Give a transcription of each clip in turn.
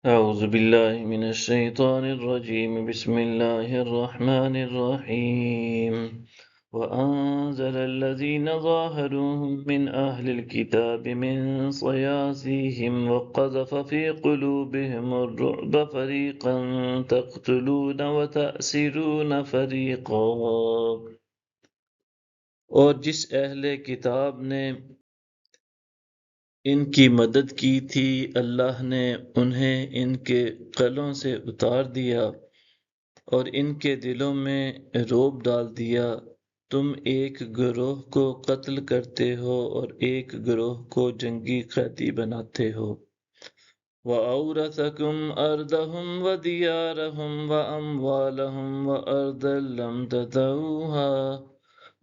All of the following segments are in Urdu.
أعوذ بالله من الشيطان الرجيم بسم الله الرحمن الرحيم وأنزل الذين ظاهروهم من أهل الكتاب من صياصيهم وقذف في قلوبهم الرعب فريقا تقتلون وتأسرون فريقا۔ اور جس اہل کتاب نے ان کی مدد کی تھی اللہ نے انہیں ان کے قلوں سے اتار دیا اور ان کے دلوں میں رعب ڈال دیا۔ تم ایک گروہ کو قتل کرتے ہو اور ایک گروہ کو جنگی قیدی بناتے ہو۔ وَأَوْرَثَكُمْ أَرْضَهُمْ وَدِيَارَهُمْ وَأَمْوَالَهُمْ وَأَرْضًا لَّمْ تَطَئُوهَا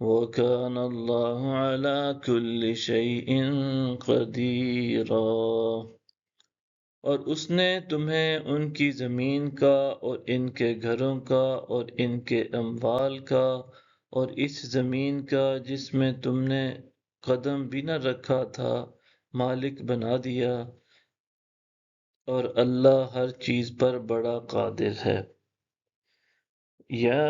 وَكَانَ اللَّهُ عَلَى كُلِّ شَيْءٍ قَدِيرًا۔ اور اس نے تمہیں ان کی زمین کا اور ان کے گھروں کا اور ان کے اموال کا اور اس زمین کا جس میں تم نے قدم بھی نہ رکھا تھا مالک بنا دیا، اور اللہ ہر چیز پر بڑا قادر ہے۔ یا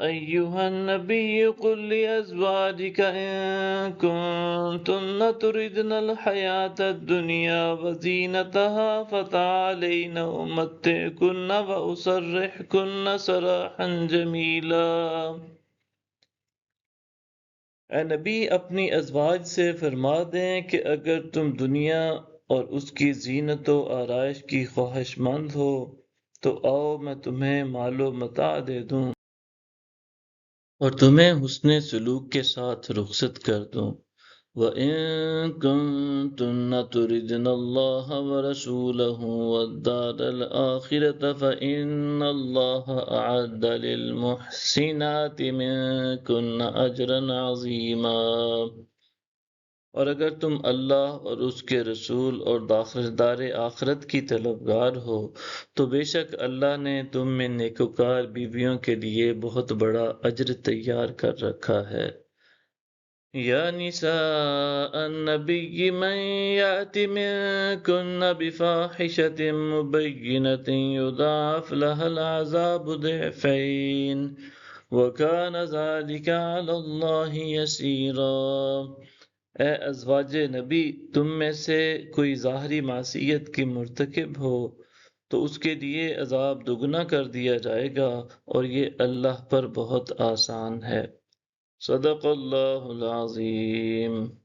ایہا النبی قل لأزواجک ان کنتن تردن الحیاة الدنیا وزینتها فتعالین امتعکن واسرحکن سراحا جمیلا۔ اے نبی اپنی ازواج سے فرما دیں کہ اگر تم دنیا اور اس کی زینت و آرائش کی خواہش مند ہو تو آؤ میں تمہیں مال و متاع دے دوں اور تمہیں حسن سلوک کے ساتھ رخصت کر دوں۔ وَإِن كُنتُنَّ تُرِدْنَ اللَّهَ وَرَسُولَهُ وَالدَّارَ الْآخِرَةَ فَإِنَّ اللَّهَ أَعَدَّ لِلْمُحْسِنَاتِ مِنكُنَّ أَجْرًا عَظِيمًا۔ اور اگر تم اللہ اور اس کے رسول اور دار آخرت کی طلبگار ہو تو بے شک اللہ نے تم میں نیکوکار بیویوں کے لیے بہت بڑا اجر تیار کر رکھا ہے۔ یا نساء النبی من یأت منکن بفاحشة مبینة یضاعف لها العذاب ضعفین وکان ذلک علی اللہ یسیرا۔ اے ازواج نبی تم میں سے کوئی ظاہری معصیت کی مرتکب ہو تو اس کے لیے عذاب دگنا کر دیا جائے گا، اور یہ اللہ پر بہت آسان ہے۔ صدق اللہ العظیم۔